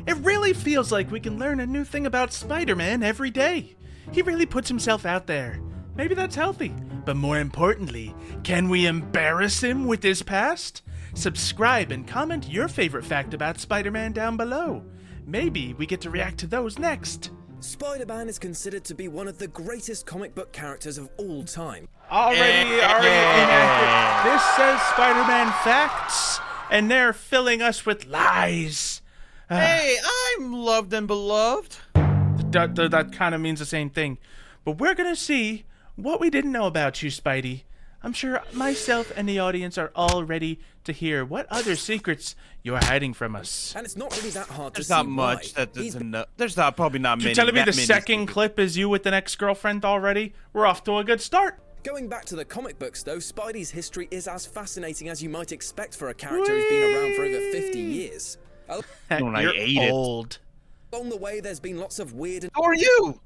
It really feels like we can learn a new thing about Spider-Man every day. He really puts himself out there. Maybe that's healthy. But more importantly, can we embarrass him with his past? Subscribe and comment your favorite fact about Spider-Man down below. Maybe we get to react to those next. Spider-Man is considered to be one of the greatest comic book characters of all time. Already inaccurate. This says Spider-Man facts, and they're filling us with lies. Hey, I'm loved and beloved. That kind of means the same thing. But we're going to see what we didn't know about you, Spidey. I'm sure myself and the audience are all ready to hear what other secrets you're hiding from us. And it's not really that hard to see. There's not much that doesn't know. There's not probably not many. You're telling me the second clip is you with an ex-girlfriend already? We're off to a good start. Going back to the comic books, though, Spidey's history is as fascinating as you might expect for a character who's been around for over 50 years. You're old. Along the way, there's been lots of weird and... Who are you?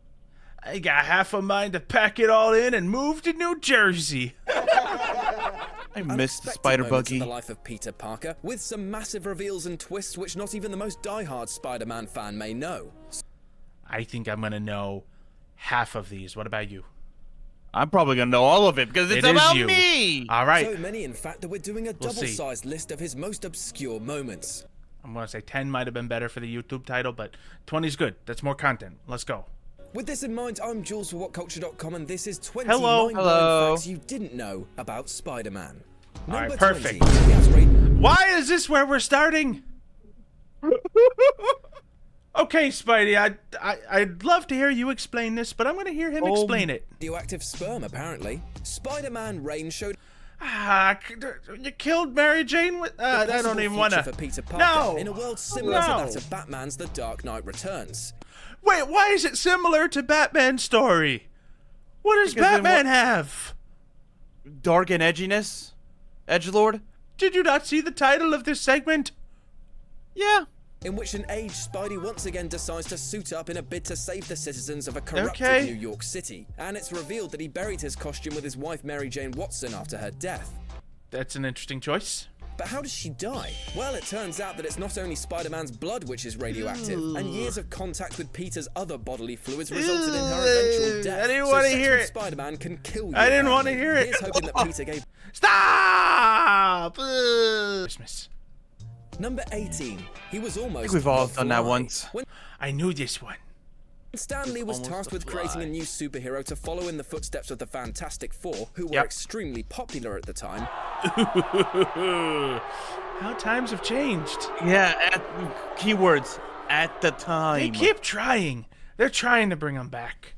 I got half a mind to pack it all in and move to New Jersey. I missed the spider buggy. In the life of Peter Parker, with some massive reveals and twists which not even the most diehard Spider-Man fan may know. I think I'm gonna know half of these. What about you? I'm probably gonna know all of it because it's about me. All right. So many, in fact, that we're doing a double-sized list of his most obscure moments. I'm gonna say 10 might have been better for the YouTube title, but 20 is good. That's more content. Let's go. With this in mind, I'm Jules for WhatCulture.com, and this is 29 facts you didn't know about Spider-Man. All right, Number perfect. 20. Why is this where we're starting? Okay, Spidey, I'd love to hear you explain this, but I'm going to hear him explain it. Radioactive sperm, apparently. Spider-Man Reign showed... You killed Mary Jane with... I don't even want to... for Peter Parker No! In a world similar to that of Batman's The Dark Knight Returns. Wait, why is it similar to Batman's story? What does Batman have? Dark and edginess? Edgelord? Did you not see the title of this segment? Yeah. In which an aged Spidey once again decides to suit up in a bid to save the citizens of a corrupted New York City. And it's revealed that he buried his costume with his wife Mary Jane Watson after her death. That's an interesting choice. But how does she die? Well, it turns out that it's not only Spider-Man's blood which is radioactive, and years of contact with Peter's other bodily fluids resulted in her eventual death. I didn't want to hear it. Spider-Man can kill you. I didn't want to hear it. Here's hoping that Peter gave... Stop! Christmas. Number 18. He was almost... I think we've all done that once. I knew this one. Stan Lee was tasked with creating a new superhero to follow in the footsteps of the Fantastic Four, who were extremely popular at the time. How times have changed. Yeah, keywords, at the time. They keep trying. They're trying to bring them back.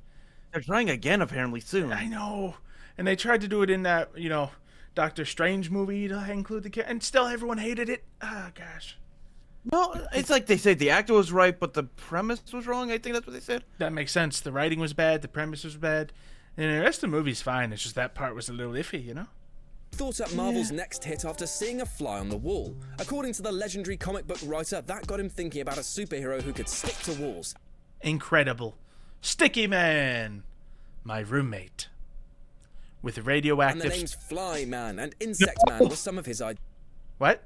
They're trying again, apparently, soon. I know. And they tried to do it in that, Doctor Strange movie to include the kid, and still everyone hated it. Ah, gosh. No, it's like they said the actor was right, but the premise was wrong. I think that's what they said. That makes sense. The writing was bad, the premise was bad, and the rest of the movie's fine. It's just that part was a little iffy, Thought up Marvel's next hit after seeing a fly on the wall. According to the legendary comic book writer, that got him thinking about a superhero who could stick to walls. Incredible. Sticky Man. My roommate. With radioactive... And the names Fly Man and Insect Man were some of his ideas. What?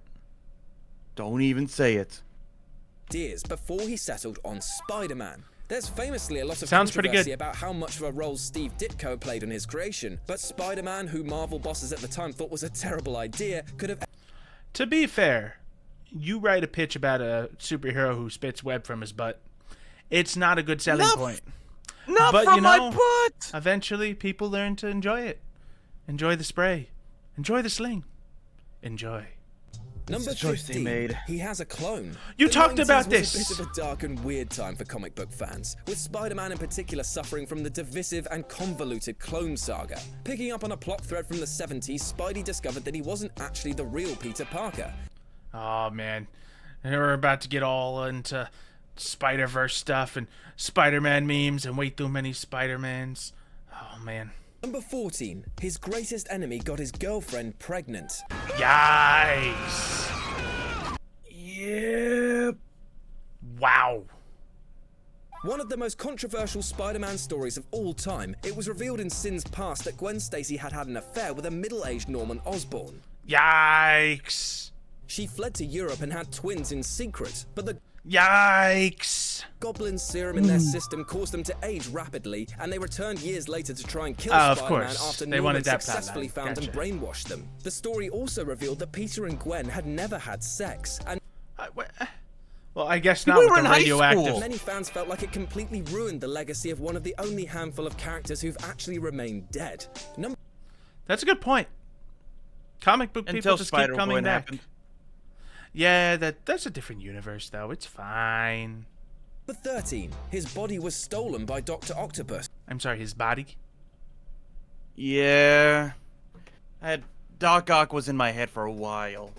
Don't even say it. Before he settled on Spider-Man. There's famously a lot of Sounds pretty controversy good. about how much of a role Steve Ditko played in his creation, but Spider-Man, who Marvel bosses at the time thought was a terrible idea, could have... To be fair, you write a pitch about a superhero who spits web from his butt. It's not a good selling point. Not but, from my butt! Eventually, people learn to enjoy it. Enjoy the spray. Enjoy the sling. Enjoy. Number 15, he has a clone. You talked about this. Was a bit of a dark and weird time for comic book fans, with Spider-Man in particular suffering from the divisive and convoluted clone saga. Picking up on a plot thread from the 70s, Spidey discovered that he wasn't actually the real Peter Parker. Oh, man. We're about to get all into Spider-Verse stuff and Spider-Man memes and way too many Spider-Mans. Oh, man. Number 14, his greatest enemy got his girlfriend pregnant. Yikes. Yep. Wow. One of the most controversial Spider-Man stories of all time, it was revealed in Sin's past that Gwen Stacy had an affair with a middle-aged Norman Osborn. Yikes. She fled to Europe and had twins in secret, but Yikes! Goblin serum in their system caused them to age rapidly, and they returned years later to try and kill Of Spider-Man course. after They Norman wanted that successfully plotline. found and Gotcha. brainwashed them. The story also revealed that Peter and Gwen had never had sex, and Well, I guess not We with were the in high radioactive. school. many fans felt like it completely ruined the legacy of one of the only handful of characters who've actually remained dead. That's a good point. Comic book people Until just keep Spider-Gwen coming back. happened. Yeah, that's a different universe, though. It's fine. Number 13. His body was stolen by Dr. Octopus. I'm sorry, his body? Yeah. Doc Ock was in my head for a while.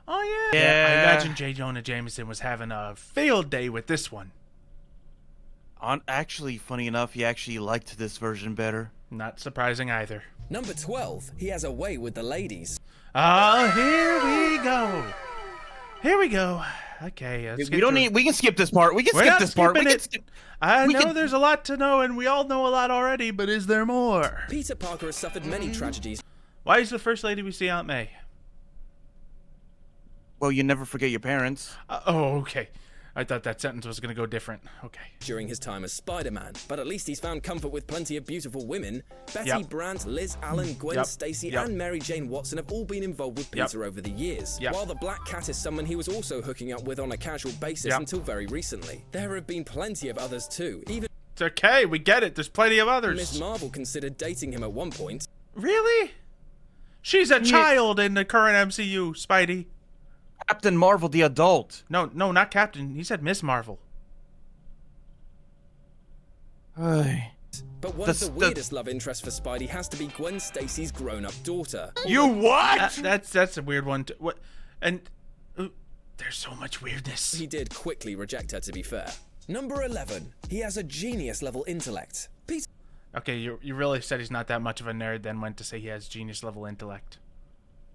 Oh, yeah. Yeah. I imagine J. Jonah Jameson was having a field day with this one. Actually, funny enough, he actually liked this version better. Not surprising either. Number 12. He has a way with the ladies. Oh, here we go. Here we go. Okay, let's We don't need. We can skip this part. We can We're skip not this part. We skipping can it. skip. I we know can- there's a lot to know, and we all know a lot already, but is there more? Peter Parker has suffered many tragedies. Why is the first lady we see Aunt May? Well, you never forget your parents. Oh, okay. I thought that sentence was going to go different. Okay. During his time as Spider-Man, but at least he's found comfort with plenty of beautiful women. Betty Yep. Brant, Liz Allen, Gwen Yep. Stacy, Yep. and Mary Jane Watson have all been involved with Yep. Peter over the years. Yep. While the Black Cat is someone he was also hooking up with on a casual basis Yep. until very recently. There have been plenty of others too. Even It's okay. We get it. There's plenty of Miss others. Marvel considered dating him at one point. Really? She's a child in the current MCU, Spidey. Captain Marvel, the adult. No, not Captain. He said Miss Marvel. Ay. But one of the weirdest love interests for Spidey has to be Gwen Stacy's grown-up daughter. You what? That's a weird one. What? And there's so much weirdness. He did quickly reject her, to be fair. Number 11. He has a genius-level intellect. Peter Okay, you really said he's not that much of a nerd, then went to say he has genius level intellect.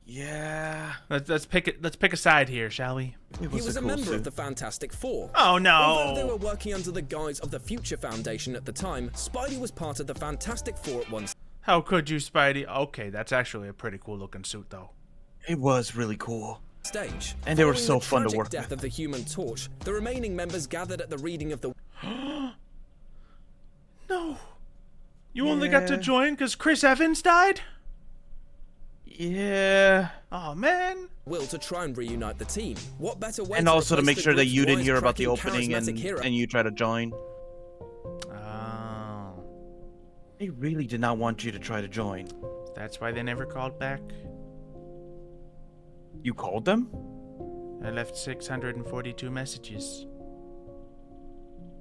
Yeah. Let's pick a side here, shall we? He was a member of the Fantastic Four. Oh no! Although they were working under the guise of the Future Foundation at the time, Spidey was part of the Fantastic Four at one How could you, Spidey? Okay, that's actually a pretty cool looking suit, though. It was really cool. stage. And they were Following so the fun to tragic work death with. of the Human Torch, the remaining members gathered at the reading of the No! You only got to Yeah. join because Chris Evans died? Yeah. Oh man! will to try and reunite the team. What better way And to also to replace make the sure that group's you didn't hear about the wisecracking, opening charismatic hero? and you try to join. Oh. They really did not want you to try to join. That's why they never called back. You called them? I left 642 messages.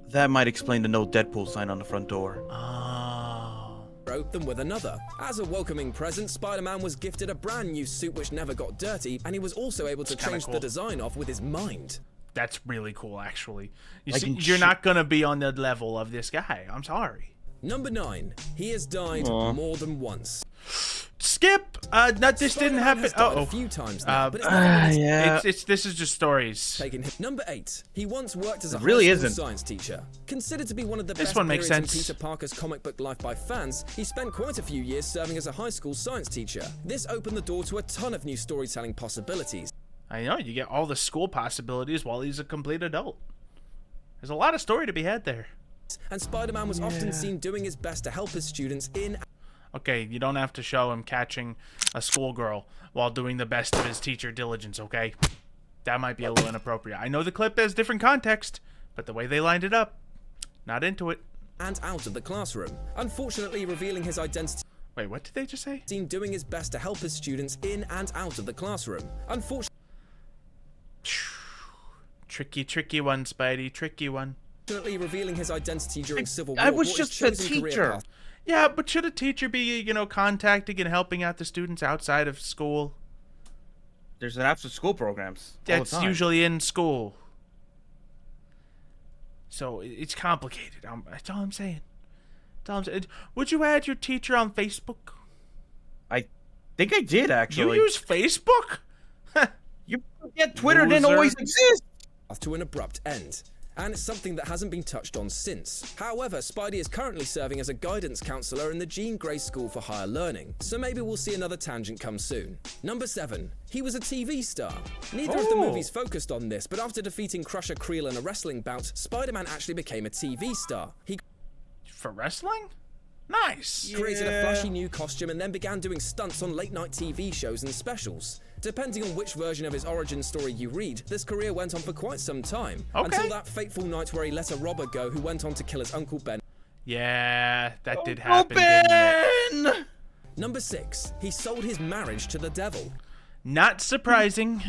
That might explain the no Deadpool sign on the front door. Oh. Them with another. As a welcoming present, Spider-Man was gifted a brand new suit which never got dirty, and he was also able to That's kinda change cool. the design off with his mind. That's really cool, actually. You Like see, in you're not gonna be on the level of this guy. I'm sorry. Number 9. He has died Aw. more than once. Skip! This didn't Spider-Man happen. has died Oh, a few times now, but it's never been Yeah. this is just stories. taken him. Number 8. He once worked as a It really high school isn't. science teacher. Considered to be one of the This best one makes periods in sense. Peter Parker's comic book life by fans, he spent quite a few years serving as a high school science teacher. This opened the door to a ton of new storytelling possibilities. I know, you get all the school possibilities while he's a complete adult. There's a lot of story to be had there. And Spider-Man was often seen doing his best to help his students in Okay, you don't have to show him catching a schoolgirl while doing the best of his teacher diligence, okay? That might be a little inappropriate. I know the clip has different context, but the way they lined it up, not into it. and out of the classroom. Unfortunately, revealing his identity, Wait, what did they just say? seen doing his best to help his students in and out of the classroom. Unfortunately, Tricky one, Spidey. Tricky one. revealing his identity during Civil War. I was brought his just a chosen career teacher. path Yeah, but should a teacher be, contacting and helping out the students outside of school? There's an after school programs. all the That's time. usually in school. So it's complicated. That's all I'm saying. That's all I'm saying. Would you add your teacher on Facebook? I think I did actually. You use Facebook? You forget Twitter didn't Loser. always exist. to an abrupt end. and it's something that hasn't been touched on since. However, Spidey is currently serving as a guidance counselor in the Jean Grey School for Higher Learning, so maybe we'll see another tangent come soon. Number 7. He was a TV star. Neither of the movies focused on this, but after defeating Crusher Creel in a wrestling bout, Spider-Man actually became a TV star. He For wrestling? Nice. created a flashy new costume and then began doing stunts on late-night TV shows and specials. Depending on which version of his origin story you read, this career went on for quite some time. Until that fateful night where he let a robber go who went on to kill his Uncle Ben. Yeah, that did happen, didn't it? Number 6. He sold his marriage to the devil. Not surprising.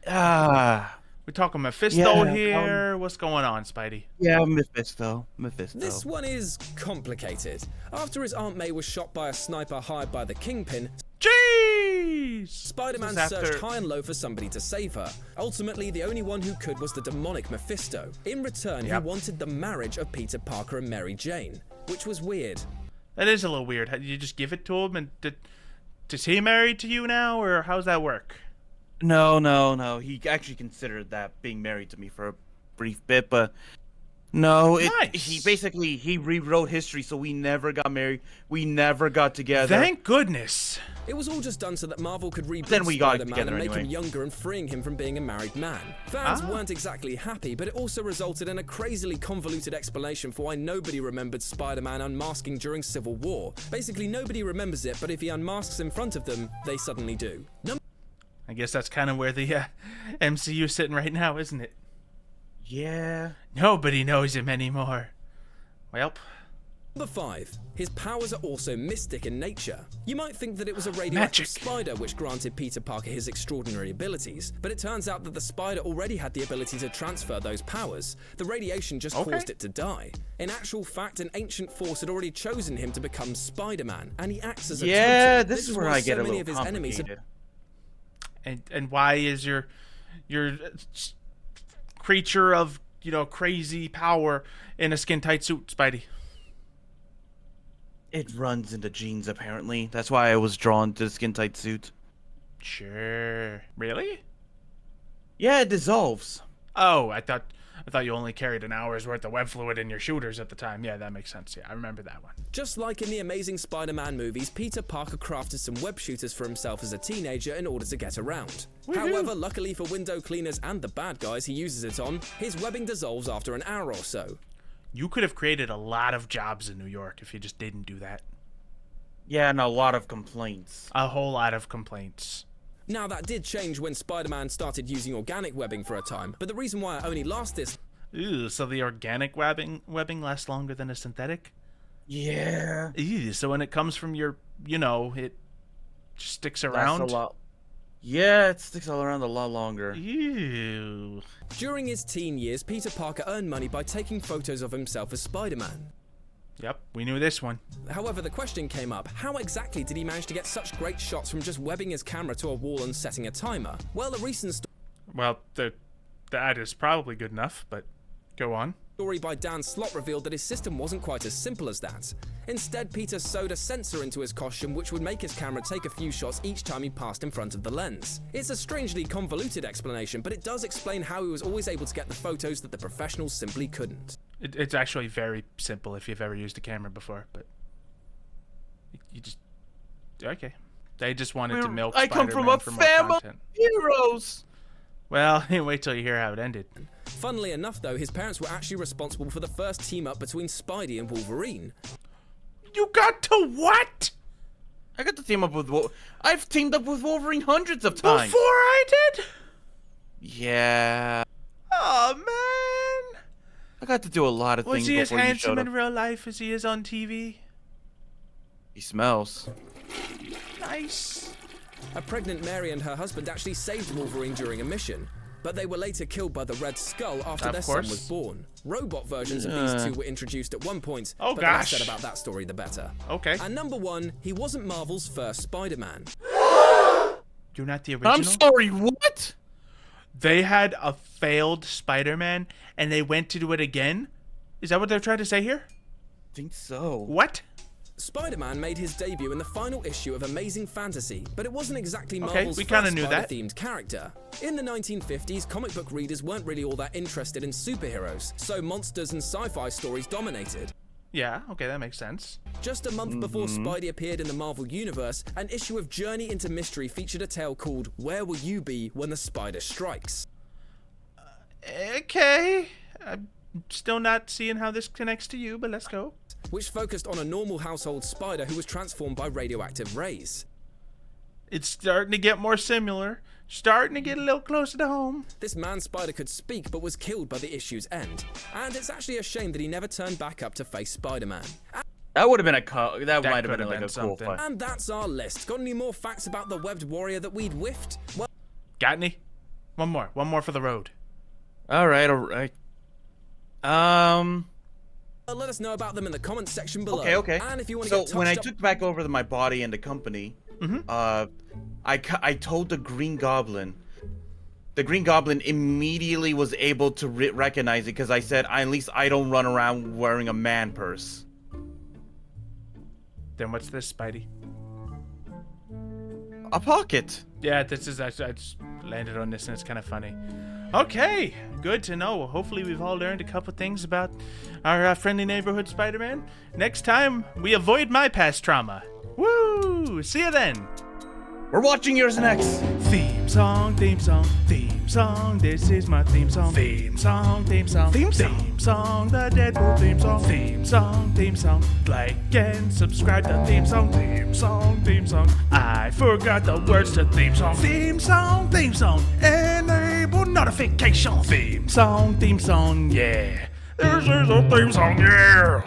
We're talking Mephisto here. What's going on, Spidey? Yeah, Mephisto. This one is complicated. After his Aunt May was shot by a sniper hired by the Kingpin, Jeez! Spider-Man searched high and low for somebody to save her. Ultimately, the only one who could was the demonic Mephisto. In return, he wanted the marriage of Peter Parker and Mary Jane, which was weird. That is a little weird. Did you just give it to him, and is he married to you now, or how's that work? No. He actually considered that being married to me for a brief bit, but no. He rewrote history, so we never got married. We never got together. Thank goodness. It was all just done so that Marvel could reboot Spider-Man and make him younger and freeing him from being a married man. Fans weren't exactly happy, but it also resulted in a crazily convoluted explanation for why nobody remembered Spider-Man unmasking during Civil War. Basically, nobody remembers it, but if he unmasks in front of them, they suddenly do. I guess that's kind of where the MCU's sitting right now, isn't it? Yeah. Nobody knows him anymore. Well. Number 5. His powers are also mystic in nature. You might think that it was a radioactive spider which granted Peter Parker his extraordinary abilities, but it turns out that the spider already had the ability to transfer those powers. The radiation just caused it to die. In actual fact, an ancient force had already chosen him to become Spider-Man, and he acts as a totem. This is where I get a little his enemies And why is your creature of, crazy power in a skin-tight suit, Spidey? It runs into genes, apparently. That's why I was drawn to the skin-tight suit. Sure. Really? Yeah, it dissolves. Oh, I thought you only carried an hour's worth of web fluid in your shooters at the time. Yeah, that makes sense. Yeah, I remember that one. Just like in the Amazing Spider-Man movies, Peter Parker crafted some web shooters for himself as a teenager in order to get around. However, luckily for window cleaners and the bad guys he uses it on, his webbing dissolves after an hour or so. You could have created a lot of jobs in New York if you just didn't do that. Yeah, and a lot of complaints. A whole lot of complaints. Now, that did change when Spider-Man started using organic webbing for a time, but the reason why it only lasts this... Ew, so the organic webbing lasts longer than a synthetic? Yeah. Ew, so when it comes from your, it just sticks around? That's a lot. Yeah, it sticks all around a lot longer. Ew. During his teen years, Peter Parker earned money by taking photos of himself as Spider-Man. Yep, we knew this one. However, the question came up, how exactly did he manage to get such great shots from just webbing his camera to a wall and setting a timer? Well, a recent Well, that is probably good enough, but go on. Story by Dan Slott revealed that his system wasn't quite as simple as that. Instead, Peter sewed a sensor into his costume which would make his camera take a few shots each time he passed in front of the lens. It's a strangely convoluted explanation, but it does explain how he was always able to get the photos that the professionals simply couldn't. It's actually very simple if you've ever used a camera before, but you just... Okay. They just wanted to milk I come from a family of heroes! Well, wait till you hear how it ended. Funnily enough, though, his parents were actually responsible for the first team-up between Spidey and Wolverine. You got to what? I got to team up with I've teamed up with Wolverine hundreds of times. Before I did? Yeah. Oh, man. I got to do a lot of things. Was he as before handsome in real life as he is on TV? He smells. Nice. A pregnant Mary and her husband actually saved Wolverine during a mission, but they were later killed by the Red Skull after their son was born. Robot versions of these two were introduced at one point, but the less said about that story, the better. Okay. And number 1, he wasn't Marvel's first Spider-Man. You're not the original? I'm sorry, what? They had a failed Spider-Man, and they went to do it again? Is that what they're trying to say here? I think so. What? Spider-Man made his debut in the final issue of Amazing Fantasy, but it wasn't exactly Marvel's we first kinda knew that. Spider-themed character. In the 1950s, comic book readers weren't really all that interested in superheroes, so monsters and sci-fi stories dominated. Yeah, okay, that makes sense. Just a month before Spidey appeared in the Marvel Universe, an issue of Journey into Mystery featured a tale called Where Will You Be When the Spider Strikes? Okay. I'm still not seeing how this connects to you, but let's go. Which focused on a normal household spider who was transformed by radioactive rays. It's starting to get more similar. Starting to get a little closer to home. This man-spider could speak but was killed by the issue's end. And it's actually a shame that he never turned back up to face Spider-Man. That would have been that might have could been like a cool something. fight. And that's our list. Got any more facts about the webbed warrior that we'd whiffed? Well, Got any? One more for the road. All right. let us know about them in the comments section below. Okay. And if you want to so get touched when I up... took back over my body and the company, I told the Green Goblin. The Green Goblin immediately was able to recognize it because I said, at least I don't run around wearing a man purse. Then what's this, Spidey? A pocket. Yeah, this is actually, I just landed on this and it's kind of funny. Okay, good to know. Hopefully we've all learned a couple things about our friendly neighborhood Spider-Man. Next time, we avoid my past trauma. Woo! See you then. We're watching yours next. Theme song, theme song, theme song. This is my theme song. Theme song, theme song, theme song. Theme song, the Deadpool theme song. Theme song, theme song. Like and subscribe to theme song. Theme song, theme song. I forgot the words to theme song. Theme song, theme song. Enable notification. Theme song, yeah. This is a theme song, yeah.